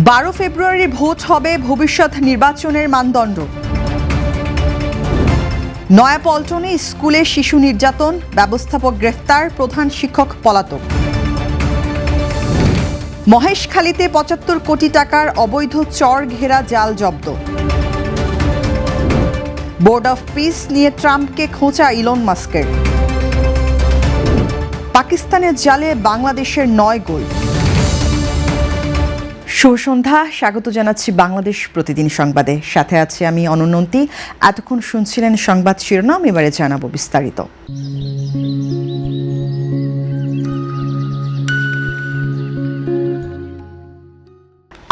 12 ফেব্রুয়ারি vote হবে ভবিষ্যৎ নির্বাচনের মানদণ্ড। নয়াপল্টনে স্কুলে শিশু নির্যাতন, ব্যবস্থাপক গ্রেফতার, প্রধান শিক্ষক পলাতক। মহেশখালীতে ৭৫ কোটি টাকার অবৈধ চর ঘেরা জাল জব্দ। বোর্ড অফ পিস নিয়ে ট্রাম্পকে খোঁচা ইলন মাস্কের। পাকিস্তানের জালে বাংলাদেশের ৯ গোল। শুভ সন্ধ্যা, স্বাগত জানাচ্ছি বাংলাদেশ প্রতিদিন সংবাদে। সাথে আছি আমি অনন্যন্তী। এতক্ষণ শুনছিলেন সংবাদ শিরোনাম, এবারে জানাবো বিস্তারিত।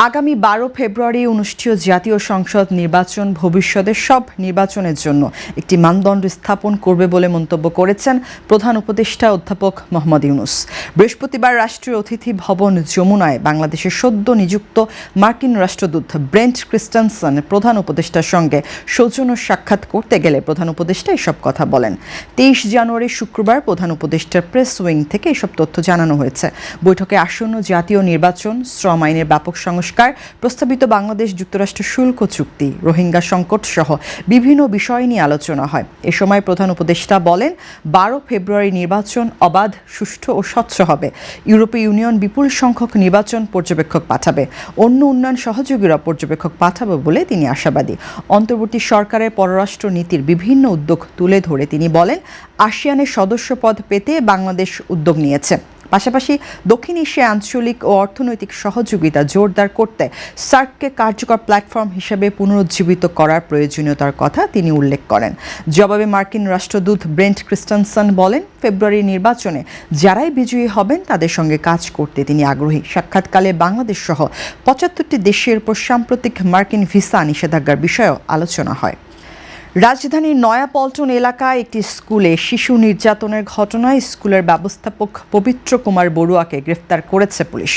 আগামী 12 ফেব্রুয়ারি অনুষ্ঠেয় জাতীয় সংসদ নির্বাচন ভবিষ্যতের সব নির্বাচনের জন্য একটি মানদণ্ড স্থাপন করবে বলে মন্তব্য করেছেন প্রধান উপদেষ্টা অধ্যাপক মোহাম্মদ ইউনূস। বৃহস্পতিবার রাষ্ট্রীয় অতিথি ভবন যমুনায় বাংলাদেশের সদ্য নিযুক্ত মার্কিন রাষ্ট্রদূত ব্রেন্ট ক্রিস্টেনসন প্রধান উপদেষ্টার সঙ্গে সৌজন্য সাক্ষাৎ করতে গেলে প্রধান উপদেষ্টা এসব কথা বলেন। 23 জানুয়ারি শুক্রবার প্রধান উপদেষ্টার প্রেস উইং থেকে এসব তথ্য জানানো হয়েছে। বৈঠকে আসন্ন জাতীয় নির্বাচন, শ্রম আইনের ব্যাপক সংস্কার, প্রস্তাবিত বাংলাদেশ যুক্তরাষ্ট্র শুল্ক চুক্তি, রোহিঙ্গা সংকট সহ বিভিন্ন বিষয় নিয়ে আলোচনা হয়। এ সময় প্রধান উপদেষ্টা বলেন, 12 ফেব্রুয়ারি নির্বাচন অবাধ, সুষ্ঠু ও স্বচ্ছ হবে। ইউরোপীয় ইউনিয়ন বিপুল সংখ্যক নির্বাচন পর্যবেক্ষক পাঠাবে, অন্য উন্নয়ন সহযোগীরা পর্যবেক্ষক পাঠাবে বলে তিনি আশাবাদী। অন্তর্বর্তী সরকারের পররাষ্ট্র নীতির বিভিন্ন উদ্যোগ তুলে ধরে তিনি বলেন, আসিয়ানের সদস্যপদ পেতে বাংলাদেশ উদ্যোগ নিয়েছে। পাশাপাশি দক্ষিণ এশিয়া আঞ্চলিক ও অর্থনৈতিক সহযোগিতা জোরদার করতে সার্ককে কার্যকর প্ল্যাটফর্ম হিসেবে পুনরুজ্জীবিত করার প্রয়োজনীয়তার কথা তিনি উল্লেখ করেন। জবাবে মার্কিন রাষ্ট্রদূত ব্রেন্ট ক্রিস্টেনসন বলেন, ফেব্রুয়ারি নির্বাচনে যারাই বিজয়ী হবেন তাদের সঙ্গে কাজ করতে তিনি আগ্রহী। সাক্ষাৎকালে বাংলাদেশ সহ ৭৫টি দেশের উপর সাম্প্রতিক মার্কিন ভিসা নিষেধাজ্ঞার বিষয়েও আলোচনা হয়। রাজধানীর নয়াপল্টন এলাকায় একটি স্কুলে শিশু নির্যাতনের ঘটনায় স্কুলের ব্যবস্থাপক পবিত্র কুমার বড়ুয়াকে গ্রেফতার করেছে পুলিশ।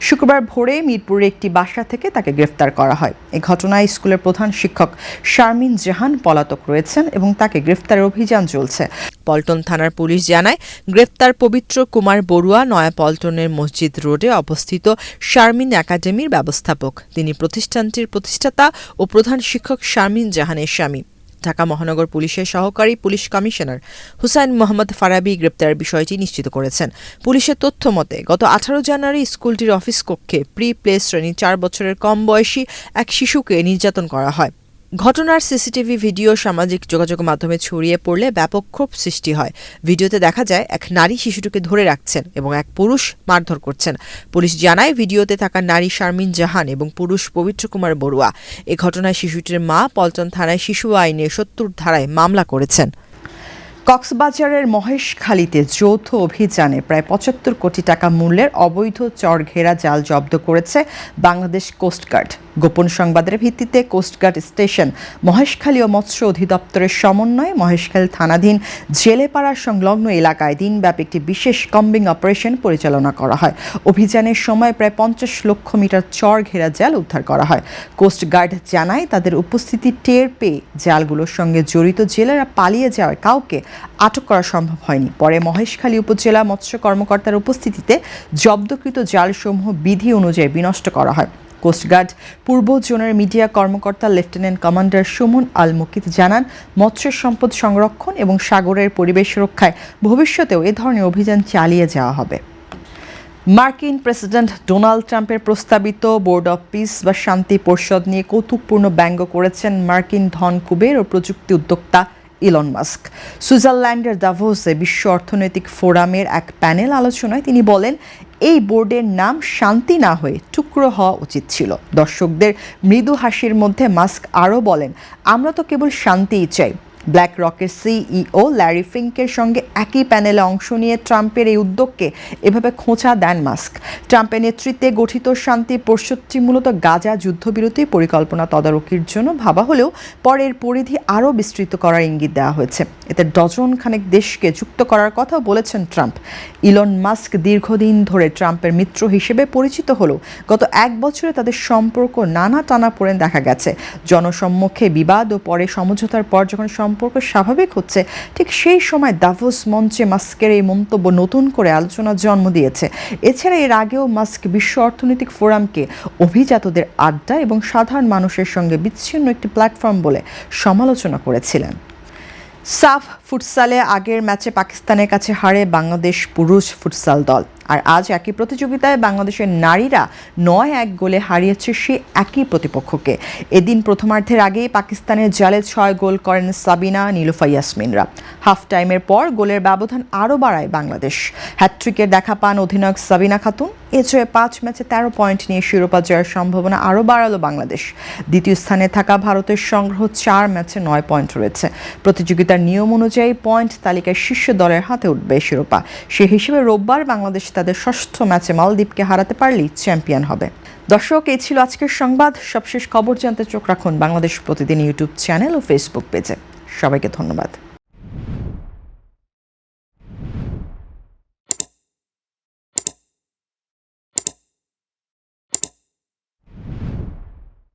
শুক্রবার ভোরে মিরপুরের একটি বাসা থেকে তাকে গ্রেফতার করা হয়। এই ঘটনায় স্কুলের প্রধান শিক্ষক শারমিন জাহান পলাতক রয়েছেন এবং তাকে গ্রেফতারের অভিযান চলছে। পল্টন থানার পুলিশ জানায়, গ্রেফতার পবিত্র কুমার বড়ুয়া নয়াপল্টনের মসজিদ রোডে অবস্থিত শারমিন একাডেমির ব্যবস্থাপক। তিনি প্রতিষ্ঠানটির প্রতিষ্ঠাতা ও প্রধান শিক্ষক শারমিন জাহানের স্বামী। ঢাকা মহানগর পুলিশের সহকারী পুলিশ কমিশনার হুসাইন মোহাম্মদ ফারাবি গ্রেপ্তারের বিষয়টি নিশ্চিত করেছেন। পুলিশের তথ্য মতে গত 18 জানুয়ারি স্কুলটির অফিস কক্ষে প্লে শ্রেণীর 4 বছরের কম বয়সী এক শিশুকে নির্যাতন করা হয়। ঘটনার সিসিটিভি ভিডিও সামাজিক যোগাযোগ মাধ্যমে ছড়িয়ে পড়লে ব্যাপক ক্ষোভ সৃষ্টি হয়। ভিডিওতে দেখা যায় এক নারী শিশুটিকে ধরে রাখছেন এবং এক পুরুষ মারধর করছেন। পুলিশ জানায়, ভিডিওতে থাকা নারী শারমিন জাহান এবং পুরুষ পবিত্র কুমার বড়ুয়া। এ ঘটনায় শিশুটির মা পল্টন থানায় শিশু আইনে ৭০ ধারায় মামলা করেছেন। কক্সবাজারের মহেশখালীতে যৌথ অভিযানে প্রায় ৭৫ কোটি টাকা মূল্যের অবৈধ চর ঘেরা জাল জব্দ করেছে বাংলাদেশ কোস্টগার্ড। গোপন সংবাদের ভিত্তিতে কোস্টগার্ড স্টেশন, মহেশখালী ও মৎস্য অধিদপ্তরের সমন্বয়ে মহেশখালী থানাধীন জেলেপাড়া সংলগ্ন এলাকায় দিনব্যাপী একটি বিশেষ কম্বিং অপারেশন পরিচালনা করা হয়। অভিযানের সময় প্রায় ৫০ লক্ষ মিটার চর ঘেরা জাল উদ্ধার করা হয়। কোস্টগার্ড জানায়, তাদের উপস্থিতি টের পেয়ে জালগুলোর সঙ্গে জড়িত জেলেরা পালিয়ে যাওয়ার কাউকে আটক করা সম্ভব হয়নি। পরে মহেশখালী উপজেলা মৎস্য কর্মকর্তার উপস্থিতিতে জব্দকৃত জালসমূহ বিধি অনুযায়ী বিনষ্ট করা হয়। কোস্টগার্ড পূর্ব জোনের মিডিয়া কর্মকর্তা লেফটেন্যান্ট কমান্ডার সুমন আল মুকিত জানান, মৎস্য সম্পদ সংরক্ষণ এবং সাগরের পরিবেশ রক্ষায় ভবিষ্যতেও এ ধরনের অভিযান চালিয়ে যাওয়া হবে। মার্কিন প্রেসিডেন্ট ডোনাল্ড ট্রাম্পের প্রস্তাবিত বোর্ড অফ পিস বা শান্তি পরিষদ নিয়ে কৌতুকপূর্ণ ব্যঙ্গ করেছেন মার্কিন ধন কুবের ও প্রযুক্তি উদ্যোক্তা ইলন মাস্ক। সুইজারল্যান্ডের দাভোসে বিশ্ব অর্থনৈতিক ফোরামের এক প্যানেল আলোচনায় তিনি বলেন, এই বোর্ডের নাম শান্তি না হয়ে টুকরো হওয়া উচিত ছিল। দর্শকদের মৃদু হাসির মধ্যে মাস্ক আরও বলেন, আমরা তো কেবল শান্তিই চাই। ব্ল্যাক রকের সিইও ল্যারি ফিঙ্কের সঙ্গে একই প্যানেলে অংশ নিয়ে ট্রাম্পের এই উদ্যোগকে এভাবে খোঁচা দেন মাস্ক। ট্রাম্পের নেতৃত্বে গঠিত শান্তি পরিষদটি মূলত গাজা যুদ্ধবিরতি পরিকল্পনা তদারকির জন্য ভাবা হলেও পরের পরিধি আরও বিস্তৃত করার ইঙ্গিত দেওয়া হয়েছে। এতে ডজন খানেক দেশকে যুক্ত করার কথা বলেছেন ট্রাম্প। ইলন মাস্ক দীর্ঘদিন ধরে ট্রাম্পের মিত্র হিসেবে পরিচিত হলেও গত 1 বছরে তাদের সম্পর্ক নানা টানাপোড়েন দেখা গেছে। জনসম্মুখে বিবাদ ও পরে সমঝোতার পর যখন সম্পর্ক সম্পর্ক স্বাভাবিক হচ্ছে, ঠিক সেই সময় দাভোস মঞ্চে মাস্কের এই মন্তব্য নতুন করে আলোচনার জন্ম দিয়েছে। এছাড়া এর আগেও মাস্ক বিশ্ব অর্থনৈতিক ফোরামকে অভিজাতদের আড্ডা এবং সাধারণ মানুষের সঙ্গে বিচ্ছিন্ন একটি প্ল্যাটফর্ম বলে সমালোচনা করেছিলেন। সাফ ফুটসালে আগের ম্যাচে পাকিস্তানের কাছে হারে বাংলাদেশ পুরুষ ফুটসাল দল, আর আজ একই প্রতিযোগিতায় বাংলাদেশের নারীরা ৯-১ গোলে হারিয়েছে সে একই প্রতিপক্ষকে। এদিন প্রথমার্ধের আগেই পাকিস্তানের জালে ৬ গোল করেন সাবিনা, নীলুফা, ইয়াসমিনরা। হাফ টাইমের পর গোলের ব্যবধান আরও বাড়ায় বাংলাদেশ। হ্যাটট্রিকের দেখা পান অধিনায়ক সাবিনা খাতুন। এ জয়ে ৫ ম্যাচে ১৩ পয়েন্ট নিয়ে শিরোপা জয়ের সম্ভাবনা আরও বাড়ালো বাংলাদেশ। দ্বিতীয় স্থানে থাকা ভারতের সংগ্রহ ৪ ম্যাচে ৯ পয়েন্ট রয়েছে। প্রতিযোগিতার নিয়ম অনুযায়ী পয়েন্ট তালিকায় শীর্ষ দলের হাতে উঠবে শিরোপা। সে হিসেবে রোববার বাংলাদেশ তাদের ষষ্ঠ ম্যাচে মালদ্বীপকে হারাতে পারলেই চ্যাম্পিয়ন হবে। দর্শক, এই ছিল আজকের সংবাদ। সবশেষ খবর জানতে চোখ রাখুন বাংলাদেশ প্রতিদিন ইউটিউব চ্যানেল ও ফেসবুক পেজে। সবাইকে ধন্যবাদ।